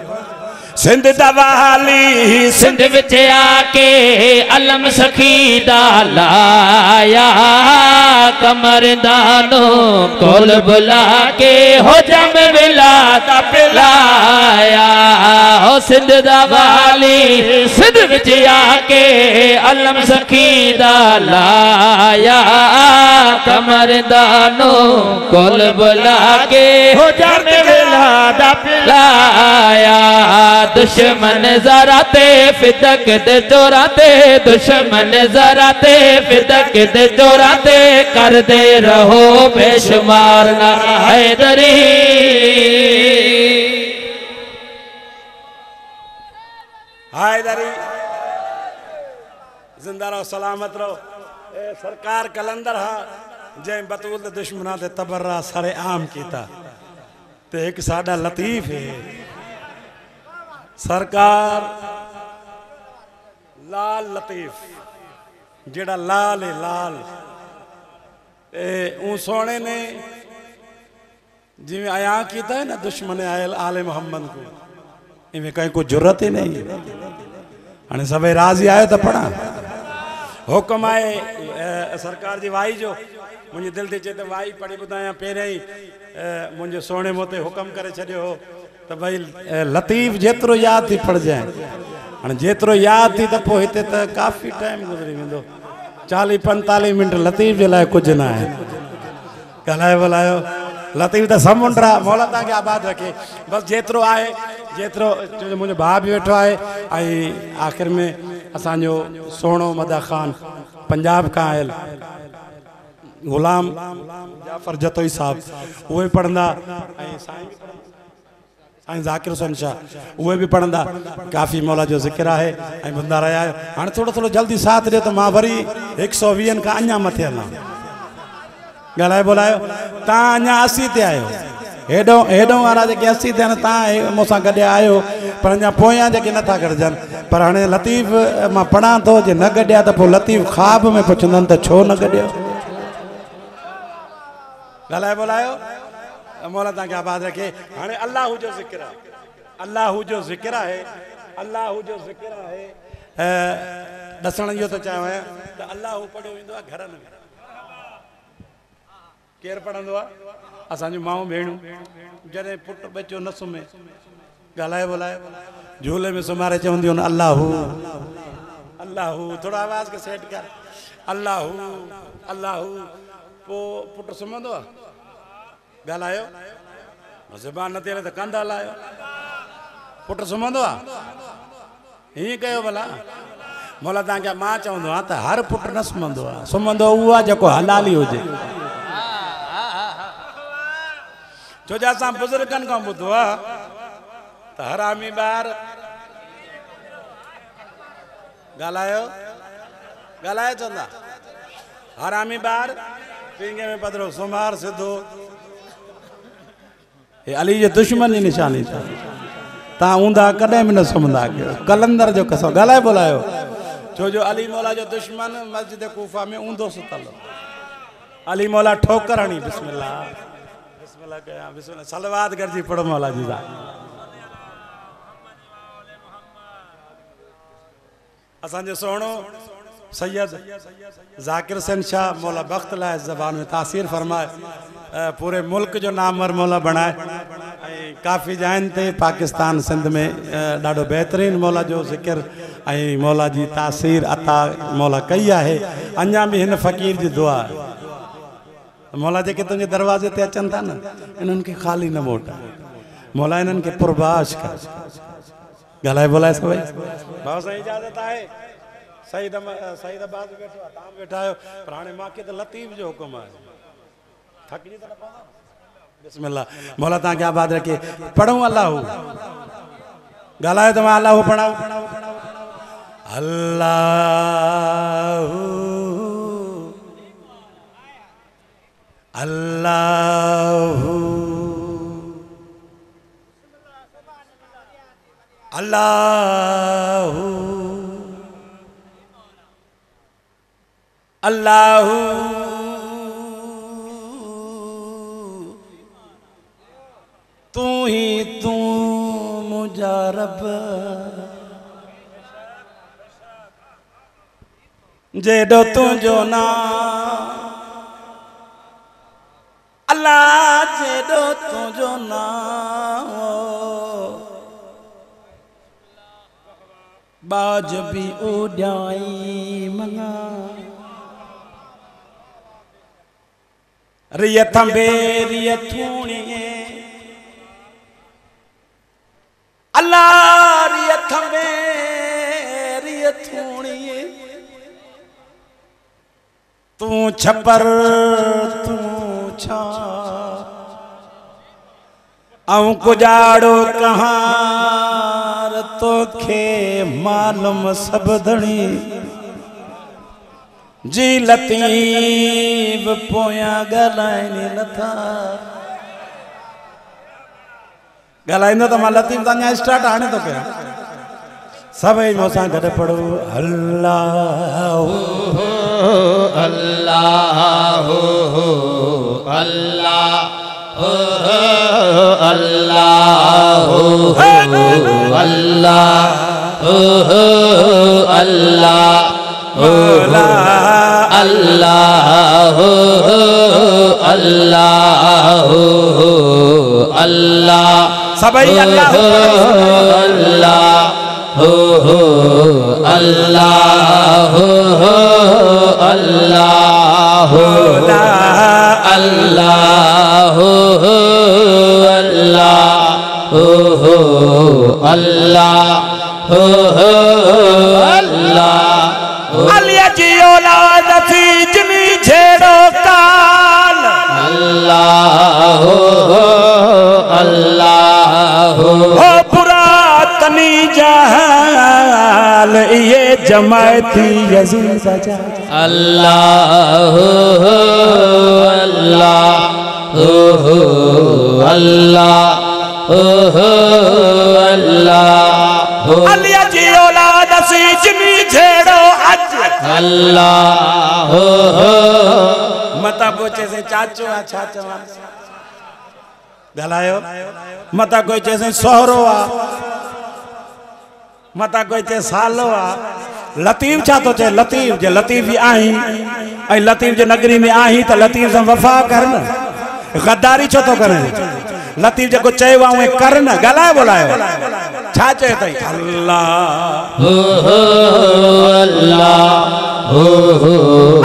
सिंध दवाली सिंध विच आके अलम सखी दा लाया, कमर दानो कोल बुला के हो जम मिला दा पिलाया। हो सिंध दवाली सिंध विच आके अलम सखी दा लाया, कमर दानो कोल बुला के हो जम मिला दा पिलाया। दुश्मन ज़रा ते फिदक दे चोरा ते, दुश्मन ज़रा ते फिदक दे चोरा ते, कर दे रहो बेशुमार नारा हैदरी। हैदरी जिंदा रहो सलामत रहो। ए सरकार कलंदर हा जै बतूल दे दुश्मना ते तबर्रा सारे आम कीता ते एक साडा लतीफ है सरकार लाल लतीफ जेड़ा लाल है लाल ऊ सोने ने जिमें आया किया है ना दुश्मन आले मोहम्मद को इवें कहीं को जरूरत ही नहीं। हाँ सब राजी आयो तो पढ़ा हुक्म आए सरकार जी वाई जो मुझे दिल थी चए वाई पढ़ी बुधाया पहिरें ही मुझे सोने मोते हुक्म करे छो तो भाई लतीफ जेतरो याद थी पढ़ जाए। हाँ जेतरो याद थी तो हिते तो काफ़ी टाइम गुजरी वो 40-45 मिनट लतीफ के लिए कुछ ना है। ॻाल्हाए बोलायो लतीफ तो समुंडा मौला तक आबाद रखे बस जेतरो आए जेतरो मुझे भाउ भी वेठो है। आखिर में असो सोनो मदा खान पंजाब का आयल गुलाम जाफर जतोई साहब वो पढ़ंदा, साईं ज़ाकिर हुसैन शाह वो भी पढ़ंदा। काफ़ी मौला जो ज़िक्र है बुंदा रहा है। हाँ थोड़ा थोड़ा जल्दी साथ दे तो मां वरी 120 का अञा मथे हला। ॻाल्हाए बोलायो तव्हां अञा 80 ते आयो हेॾो हेॾो वारा जेके 80 ते आहिनि तव्हां मूंसां गॾु आयो पर अञा पोयां जेके नथा गॾजनि। पर हाणे लतीफ़ मां पढ़ां थो जे न गॾिया त पोइ लतीफ़ ख़्वाब में पुछंदनि त छो न गॾियो। ॻाल्हाए बोलायो मौला तक आबाद रखे। हाँ अल्लाह जो जिक्र है, अल्लाह जो जिक्र है, अल्लाह जो जिक्र है। दसण इहो तो चाहियां तो अल्लाह पढ़ियो वेंदो आहे घरनि में। केरु पढ़ंदो आहे असांजूं माऊं भेणूं जॾहिं पुटु बचो न सुम्हे। ॻाल्हाए बोलाए झूले में सुमारे चवंदियूं आहिनि अल्लाहू अल्लाहू, थोड़ा आवाज़ के सेट कर, अल्लाहू अल्लाहू। पोइ पुटु सुम्हंदो आहे, ॻाल्हायो, ज़बान न थी हले त कंध हलायो। पुटु सुम्हंदो आहे, हीअं कयो भला। मौला तव्हांखे मां चवंदो आहियां त हर पुटु न सुम्हंदो आहे, सुम्हंदो उहो आहे जेको हलाली हुजे। छो जो असां बुज़ुर्गनि खां ॿुधो आहे त हरामी ॿार ॻाल्हायो ॻाल्हाए चवंदा, हरामी ॿार पींगे में पधरो, सुमार सिधो। हे अली जे दुश्मन जी निशानी था। तव्हां ऊंधा कॾहिं बि न सुम्हंदा कयो, कलंदर जो कसो ॻाल्हाए बोलायो। छो जो अली मौला जो दुश्मन मस्जिद कूफा में ऊंधो सुतल, अली मौला ठोकर हणी, बिस्मिल्लाह बिस्मिल्लाह कया, बिस्मिल्लाह सलवात गरजी पढ़ो मौला जी दा। असांजो सोणो सैयद ज़ाकिर हुसैन शाह मौला बख्त लाए ज़बान में तासीर फरमाए, पूरे मुल्क जो नामवर मौला बनाए। काफ़ी जाइन ते पाकिस्तान सिंध में ॾाढो बेहतरीन मौला जो ज़िक्र ऐं मौला जी तासीर अता मौला कई आहे। अञा भी हिन फ़कीर जी दुआ आहे, मौला जेके तुंहिंजे दरवाज़े ते अचनि था न, इन्हनि खे ख़ाली न मोटा, मौला इन्हनि खे पुरबाश कर। ॻाल्हाए बोलाए सभई भाउ साईं, इजाज़त आहे। सईद अब्बास बैठो आहे, तव्हां वेठा आहियो, पर हाणे मूंखे त लतीफ़ जो हुकुम आहे। थकिजी त न पवंदा? बिस्मिल्लाह, मौला तव्हांखे आबाद रखे। पढ़ूं अल्लाहू, ॻाल्हायो त मां अल्लाहू पढ़ाऊं। अल्लाहू अल्लाहू अल्लाहू अल्लाहू तू ही तू मुझा रब, जेडो तुझो नाम अल्लाह, जेडो तुझो नाम बाज भी उड़ाई मना। रिय थंबे रिय थूणिए अल्लाह, रिय थंबे रिय थूणिए, तू छपर तू छा आऊं कुजाड़ो कहार तोखे मालूम सब धणी जी लतीफ पोया ॻाल्हाइनि नथा। ॻाल्हाईंदो त मां लतीफ त अञा स्टार्ट हाणे थो कयां। सभई मूंसां गॾु पढ़ो अल्लाहू अल्लाहू अल्लाहू अल्लाहू अल्लाहू अल्लाहू अल्लाहू अल्लाहू अल्लाह, सभई अल्लाहू अल्लाहू अल्लाहू अल्लाहू अल्लाहू अल्लाहू अल्लाहू अल्लाहू। अलिया जी औलाद थी जिनी छेड़ो काल अल्लाहू अल्लाहू हो पुरातनी जहाल ये जमायती यजीद जा। अल्लाहू अल्लाहू अल्लाहू अल्लाहू। अलिया जी औलाद सी जिनी छेड़ो अज अल्लाहू मता पूछे से चाचो आ चाचो आ ॻाल्हायो, मता कोई चए से सोहरो आ, मता कोई चए सालो आ। लतीफ छा तो चए? लतीफ जे लतीफ जी आही ऐं लतीफ जे नगरी में आही त लतीफ सां वफ़ा कर न, गद्दारी छो तो करे? लतीफ जेको चयो आहे उहे कर न। ॻाल्हाए बोलायो, छा चए तई अल्लाह अल्लाह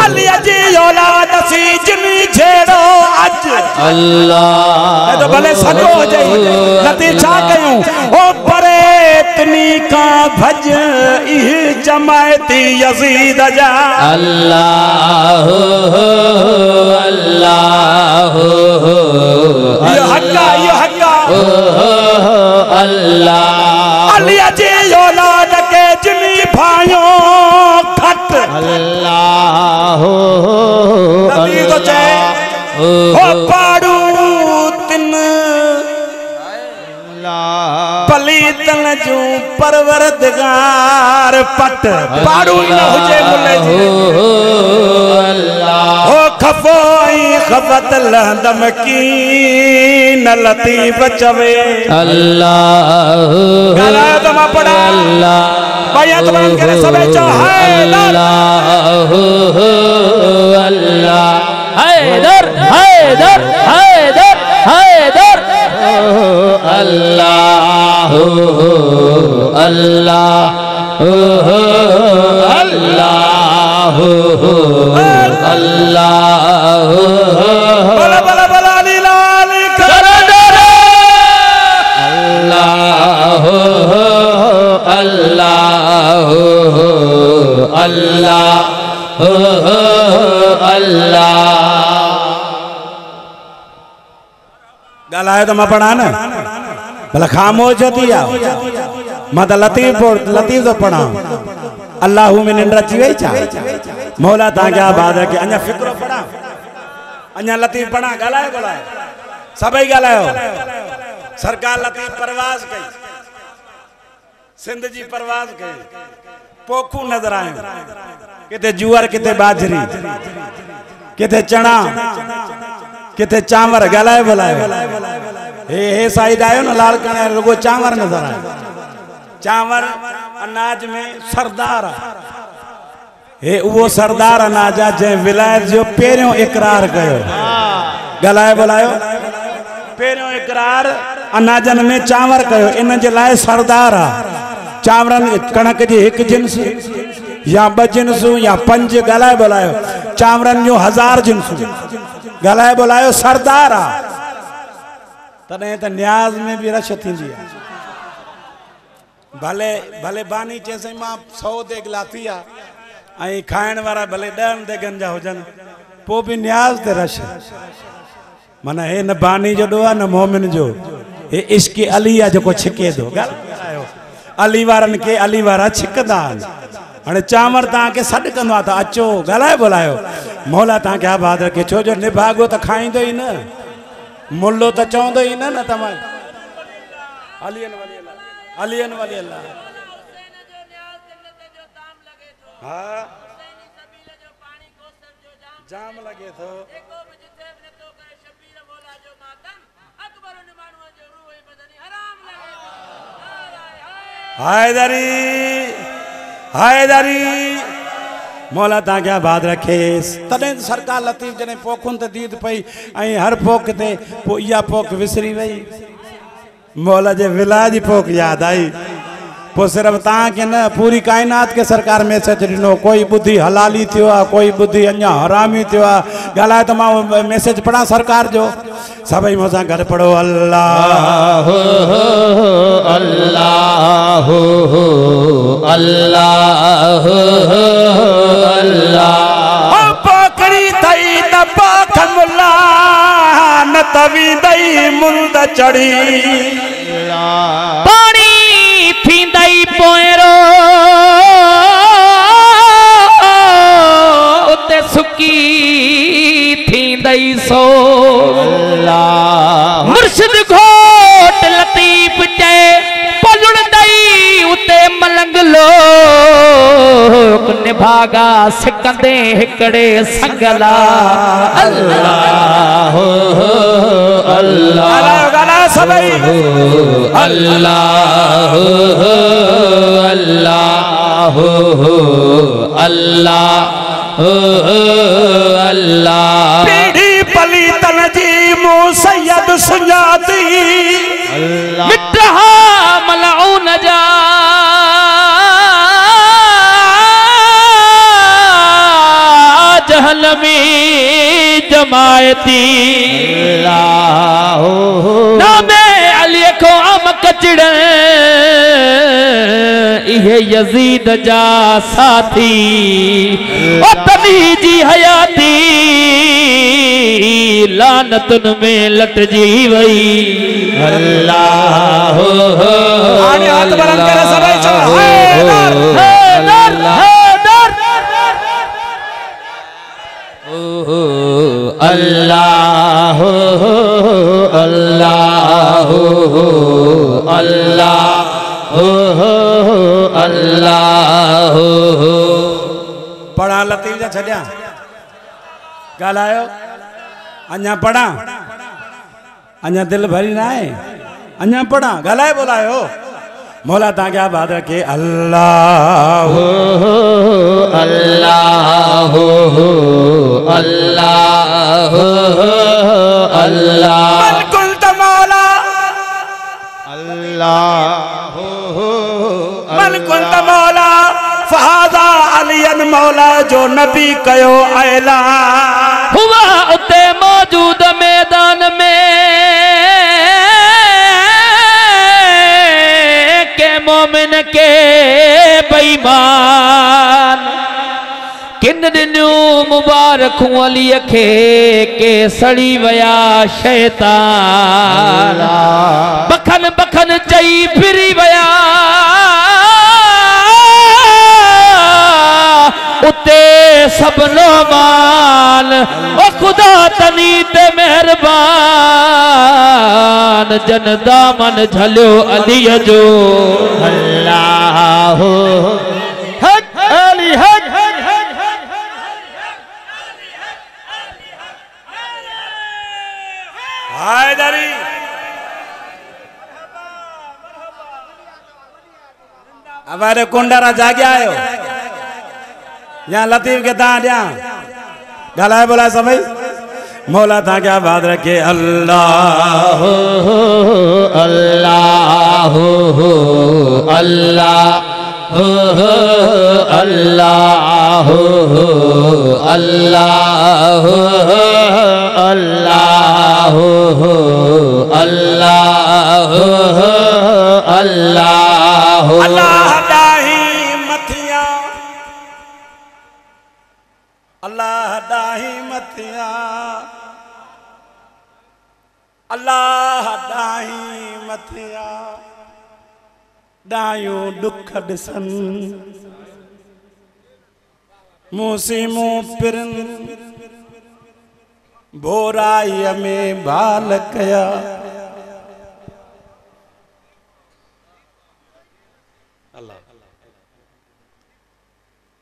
अली जी औलाद सी जिनी छेड़ो अज अल्लाह तो भले सको हो जाई लती छा कयूं ओ परे इतनी का भज इह जमायती यजीद जा अल्लाह अल्लाह ये हक्का अल्लाह अली जी औलाद के जिनी भाइयों खट अल्लाह नबी तो चाहे हो पाड़ू तिन पलीतन जू परवरदिगार पट पाड़ू न हुजे मुले जी हो खफोई खफत लहदम की न लतीफ चवे अल्लाह गाला तो मा पड़ा अल्लाह भैया तमाम करे सबे चाहे अल्लाह अल्लाह हैदर हैदर हैदर हैदर अल्लाह अल्लाह अल्लाह अल्लाह बला बला बला लाल कर अल्लाह अल्लाह अल्लाह अल्लाह गालाए तो मैं पढ़ा ना भला खामोश होती है मैं तो लतीफ तो पढ़ा अल्लाह में निंद्रा चीवई चा मौला ता क्या बात है कि अन्या फिक्रो पढ़ा अन्या लतीफ पढ़ा गालाए बोलाए सबई गालायो सरकार लतीफ परवाज कई सिंध जी परवाज कई पोखू नजर आए किते जुअर किते बाजरी किते चना किते चांवर गालाए बोलाए हे साइड आयो ना लाल कने रुगो चांवर नजर आए चांवर अनाज में सरदार हे वो सरदार अनाज जे विलायत जो पेरियों इकरार कयो गालाए बोलायो पेरियों इकरार अनाजन में चांवर कयो इन जे लाए सरदार आ चांवरन कणक जी एक जिन्स या ब जिन्स या पंज गालाए बोलायो चांवरन जो 1000 जिन्स गालाए बोलायो सरदार आ तने त न्याज में भी रश थींदी है भले भले बानी चेसई मां 100 देग लाती आ आई खाइण वाला भले 10 देगन जा होजन पो भी न्याज ते रश माना हे न बानी जो डो न मोमिन जो हे इश्क अली आ जो छिके दो गालायो अली वारन के अली वारा छिकदा हने चांवर ता के सड कंदो आ त अचो गालाए बोलायो मौला ता क्या बात रखे छो जो निभागो त खाइंदो ही न मुल्लो तो चौंदो ही न तमा अलियन वाली अल्लाह हाँ जाम लगे तो हैदरी हैदरी मौला ता क्या बात रखे तने सरकार लतीफ जने पोखुन ते दीद पई आई हर पोक ते पो या पोक विसरी वई मौला जे विलाज पोक याद आई पो सिर्फ ता के न पूरी कायनात के सरकार मैसेज दिनो कोई बुद्धि हलाली थियो आ कोई बुद्धि अन्या हरामी थियो आ गालाए त मां मैसेज पढ़ा सरकार जो सभई मोसा घर पढ़ो अल्लाह अल्लाह अल्लाह अल्लाह पकड़ी थई त पाख मुल्ला न तवी दई मुंद चढ़ी पानी थींदई पोएरो उते सुकी थींदई सो अल्लाह मुर्शिद घोट लतीफ चे पलुण दई उते मलंग लोक निभागा सिकंदे हिकड़े संगला अल्लाह अल्लाह सबई अल्लाह अल्लाह अल्लाह अल्लाह पीढ़ी पली तन जी मुसैयद सुजाती मिठा मलऊन जा हलमी जमायती नामे अली को आम कचड़ ये यजीद जा साथी ओ तनी जी हयाती लानतुन में लट जी वई अल्लाह आने हाथ बुलंद करे सभी चलो अल्लाह अल्लाह अल्लाह अल्लाह पढ़ा लतीफ जा छड्या गालायो अन्या पढ़ा अन्या दिल भरी ना है अन्या पढ़ा गालाए बोलायो मौला ता क्या बात रखे अल्लाह अल्लाह अल्लाह अल्लाह मन कुंत मौला अल्लाह मन कुंत मौला फादा अलियन मौला जो नबी कयो ऐलान हुआ उते मौजूद मैदान में के मोमिन के बेईमान किन दिनू मुबारक अली खे के सड़ी वया शैतान बखन बखन चई फिरी वया उते सबनो मान ओ खुदा तनी ते मेहरबान जन दामन झलियो अली जो अल्लाह हक अली हक हैदरी हमारे कुंडारा जागे आयो यहाँ लतीफ के ता दिया गलाए बोला सभी मौला था क्या बात रखे अल्लाह अल्लाह अल्लाह अल्लाह अल्लाह अल्लाह अल्लाह अल्लाह अल्लाह दाही मथिया अल्लाह दाही मथिया अल्लाह दाही मथिया दायूं दुख ॾिसन मूसीमूं पिरन भोराईअ में बाल कया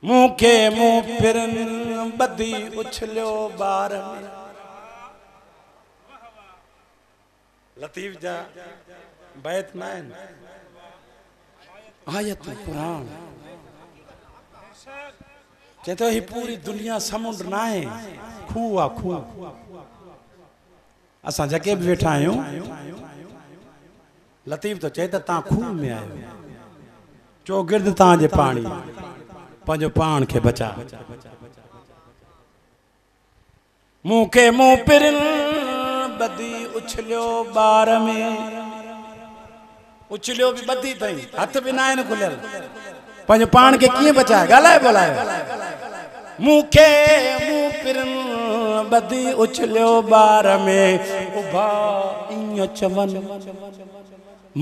मुँह के मुँह फिरन बदी उछलियो बार में लतीफ जा बैत नाइन आयत कुरान चेतो ही पूरी दुनिया समुंड ना है खूह खूह असा जके भी वेठा आयो लतीफ तो चए ता खूह में आयो चौगिर्द ता जे पानी पंजो पान के बचा मुँह के मुँह पिरन बदी उछलियो बार में उछलियो भी बदी तई हथ भी ना आहिनि खुलियल पंहिंजो पान खे कीअं बचाए ॻाल्हाए ॿोलायो मुँह के मुँह पिरन बदी उछलियो बार में उभा ईअं चवन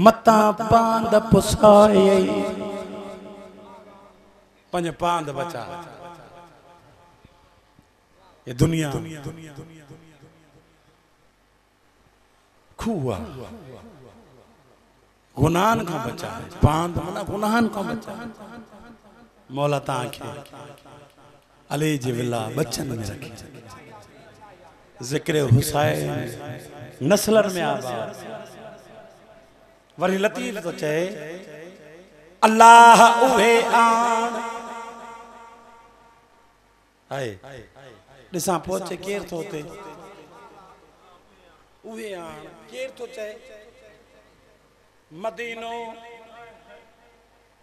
मता पांद पुसाए पंज पांद बचा ये दुनिया खुआ गुनाहन का बचा पांद मना गुनाहन का बचा मौला ताके अली जी विला बच्चन में रखी जिक्र हुसैन नस्लर में आबाद वरी लतीफ तो चाहे अल्लाह उहे आन आए दिसा पहुंचे केर थोते उहे आन केर तो चाहे मदीनो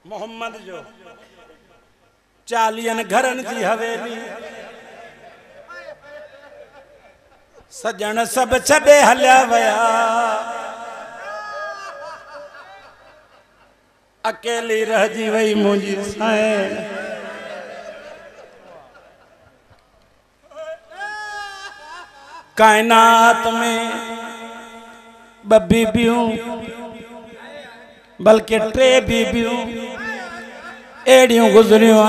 मोहम्मद जो 40 घरन जी हवेली सजन सब छड़े हलिया वया अकेली रहजी वही मुझी साईं कायनात में बीबियूं बल्कि 3 बीबियूं एड़ियों गुजरियों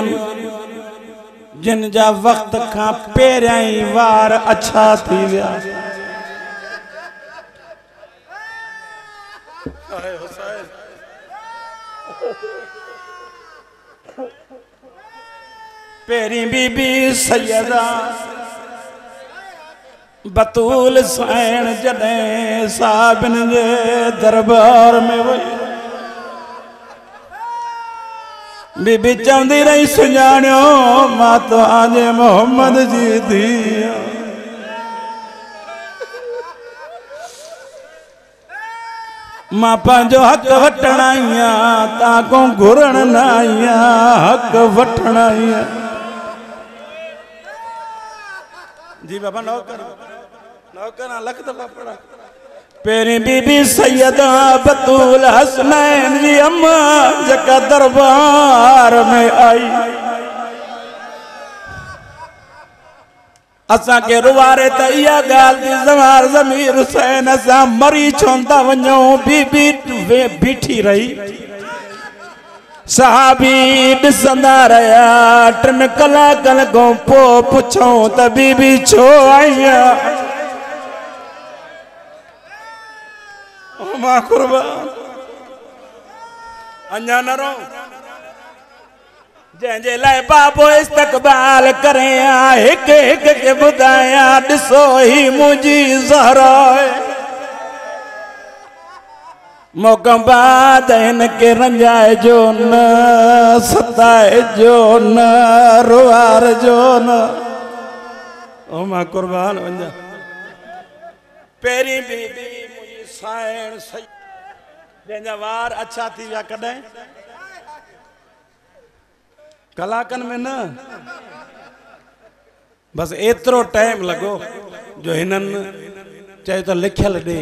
जिन जा वक्त का पेरियां ही वार अच्छा थी विया पेरी बीबी सैयदा बतूल साईं जॾहिं साहिबन जे दरबार में वई बीबी चवंदी रही सुञाणियो मां तव्हांजे मोहम्मद जी धीउ मां पंहिंजो हक़ वठण आई आहियां तव्हां को घुरण न आई आहियां हक़ वठण आई आहियां जी बाबा नौकर लख दफ़ा पढ़ा पेरी बीबी सैयदा बतूल हसनैन जी अम्मा जका दरबार में आई असा के रुवारे त इया गाल दी जमार ज़मीर हुसैन असा मरी छोंदा वञो बीबी बीठी रही सहाबी ॾिसंदा रहिया 3 कलाकनि खां पोइ पुछूं त बीबी छो आई मां कुर्बान अञा न रो जंहिंजे लाइ बाबो इस्तक़बाल करे हिक हिक के ॿुधायां ॾिसो ही मुंहिंजी ज़हरा मौक़ा बाद इनके रंजाए जो न सताए जो न रुवार जो न ओ मां कुर्बान वञा पेरी बीबी मुंहिंजी साईं सही जंहिंजा वार अच्छा थी विया कॾहिं कलाकनि में न बस एतिरो टाइम लॻो जो हिननि चयो त लिखियल ॾे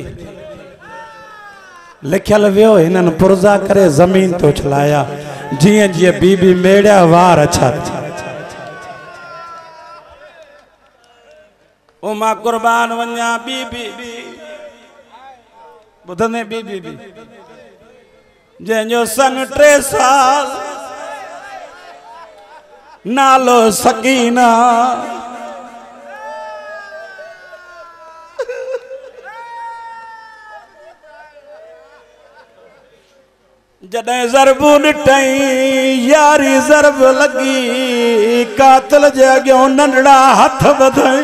लिखियल वियो हिननि पुर्जा करे ज़मीन तो छलाया जीअं जीअं बीबी मेड़िया वार अच्छा थी ओ मां कुर्बान वञा बीबी ॿुधंदे बीबी जंहिंजो सन 3 साल नालो सकीना जॾहिं ज़रबू ॾिठई यारी ज़रब लगी कातिल जे अॻियों नंढड़ा हथ वधाई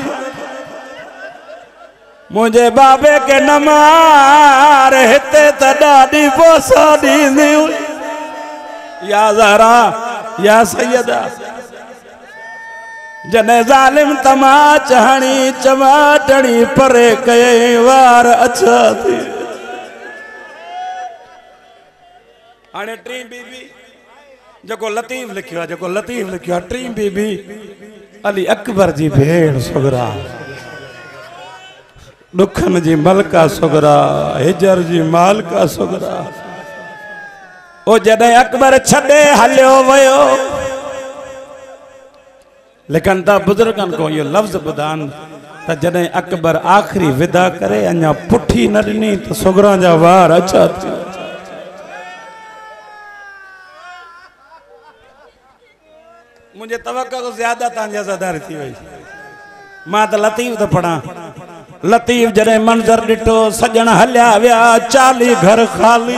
मुझे बाबे के न मार हिते त ॾाढी बोसा ॾींदी हुई या ज़हरा या सैयदा जने ज़ालिम तमाच हणी चमाटणी परे कये वार अच्छा थी हाणे 3 बीबी जेको लतीफ़ लिखियो आहे 3 बीबी अली अकबर जी भेण सुगरा दुखन जी मलका सुगरा हिजर जी मालका सुगरा ओ जॾहिं अकबर छॾे हलियो वयो लेकिन ता बुजुर्गन को ये लफ्ज ॿुधान त जॾहिं अकबर आखिरी विदा करे अञा पुठी न ॾिनी त सुगरा जा वार अच्छा थी मुझे तवक्को को ज्यादा तव्हांजी अज़ादारी थी वई मां त लतीफ़ तो पढ़ा लतीफ़ जॾहिं मंज़र ॾिठो सजण हलिया विया 40 घर खाली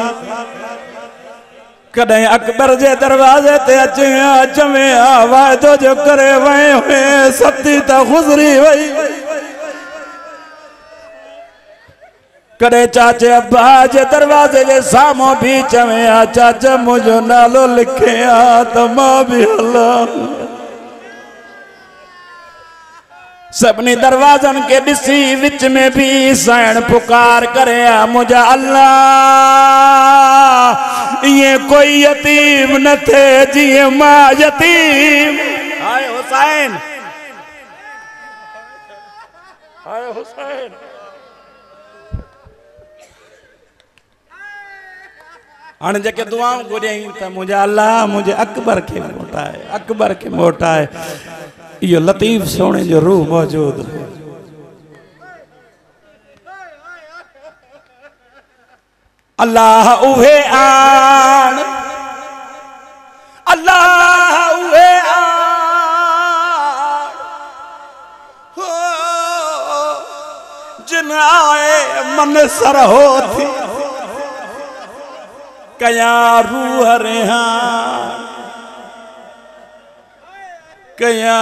कॾहिं अकबर जे दरवाजे ते अचमें वाइदो जो करे वए हुए सती त गुज़री वई कॾहिं चाचे अब्बा जे दरवाजे जे साम्हूं भी चवे चाचा मुंहिंजो नालो लिखे त मां भी हलां सबनी दरवाजन के दिसी विच में भी साइण पुकार करे मुझा अल्लाह ये कोई यतीम न थे जिए मां यतीम हाय हुसैन हाय हुसैन हाणे जेके दुआऊं घुरियई त मुंहिंजा अल्लाह मुझे अकबर के मोटाए, अकबर के मोटाए। यो लतीफ सोने जो रूह मौजूद है। अल्लाह उहे आन, अल्लाह उहे आन हो जिन आए मन सर होती कया रूह रेहान, कया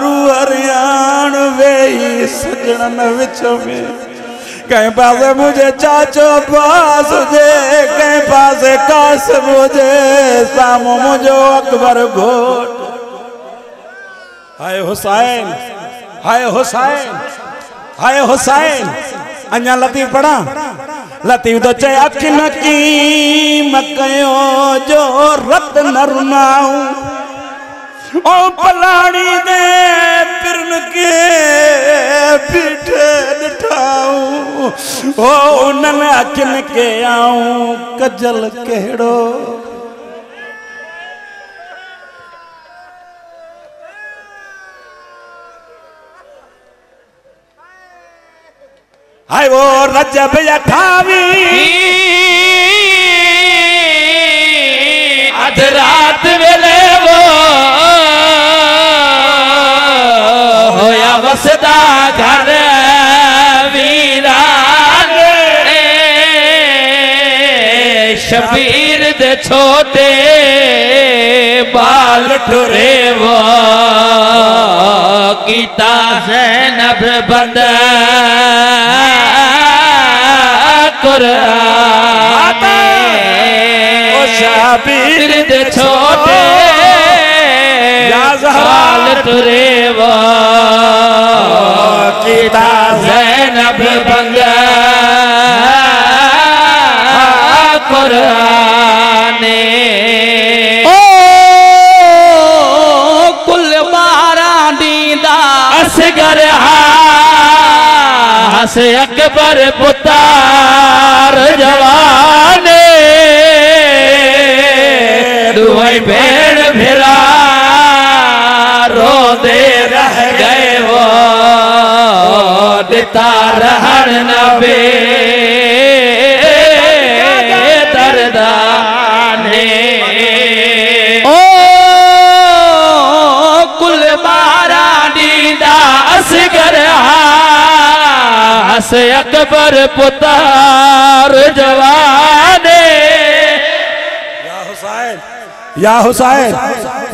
रूह रेहान वेही सजणन विच में। कहीं पासे मुझे चाचो पास हुजे, कहीं पासे कासिम हुजे, सामो मुझो अकबर घोट। हाय हुसैन, हाय हुसैन, हाय हुसैन। अञा लतीफ पढ़ा। लतीफ तो चे अखिन की मकयो जो रत नरमाऊं ओ पलानी दे पिरन के पीठे दिठाऊं ओ उनन अखिन के आऊं कजल केड़ो। हाय वो रजब 28 अध रात वेले वो होया वसदा घर वीरान शबीर दे छोटे बाल ठुरे वो कीता ज़ैनब बंद कुरान ओ शबीर दे छोटे बाल ठुरे वो कीता ज़ैनब बंद कुरान ओ कुल मारा दीदा असगर हस अकबर पुतार जवाने दुई भेड़ भिरा रो दे रह गए वो दिता रहन नबे दरदाने ओ कुल मारा दीदा असगर हस अकबर पुतार जवाने। या हुसैन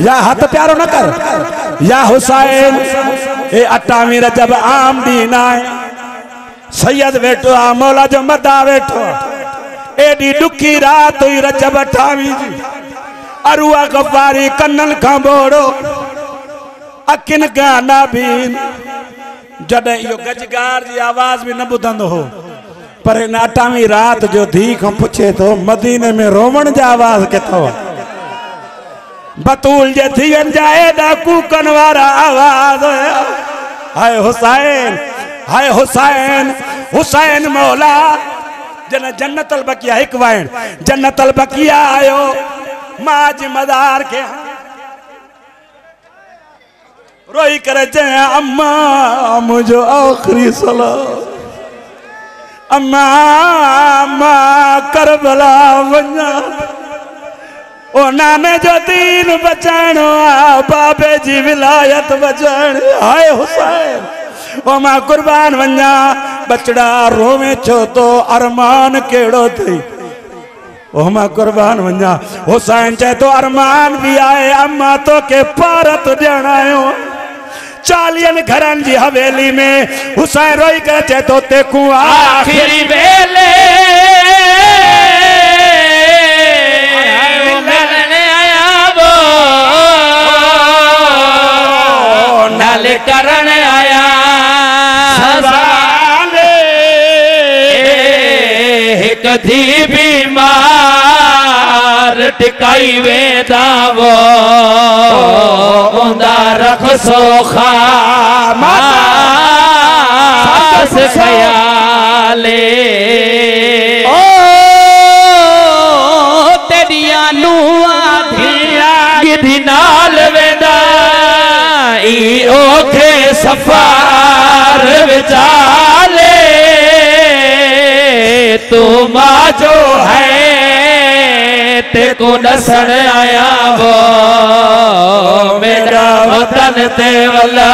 या हाथ प्यारो न कर। या हुसैन ए 28 रजब आम दीन आए सैयद वेठो आ मौला जो मदा वेठो एडी दुखी रात हुई रजब 28 जी अरुआ गवारी कन्नन खां बोड़ो अखिन गाना बीन जॾहिं इहो गजगार जी आवाज़ भी न ॿुधंदो हो पर इन 28 रात जो धी खां पुछे तो मदीने में रोवण जा आवाज़ किथों बतूल जे धीअनि जा एॾा कूकन वारा आवाज़। हाय हुसैन, हाय हुसैन, हुसैन मौला जन जन्नतल बकिया हिक वाइण जन्नतल बकिया आयो माज मदार के रोई करे जय अम्मा मुझो आखिरी सलाम अम्मा अम्मा करबला वन्या ओ नाने जो दीन बचाणो बाबे जी विलायत बचाण। हाय हुसैन ओ मां कुर्बान वन्या बचड़ा रोवे छो तो अरमान केड़ो थी ओ मां कुर्बान वन्या। हुसैन चाहे तो अरमान भी आए अम्मा तो के पारत ॾियण आयो 40 घरन जी हवेली में हुसैन रोई करे चाहे तो तेकू आखिरी वेले नल करण आया एक धी बीमार टिकाई वेदा वो उंदा रख सोखा दी नाल वेंदा ई ओखे सफार विचाले तू मां जो है ते को नसण आया वो मेरा वतन ते वला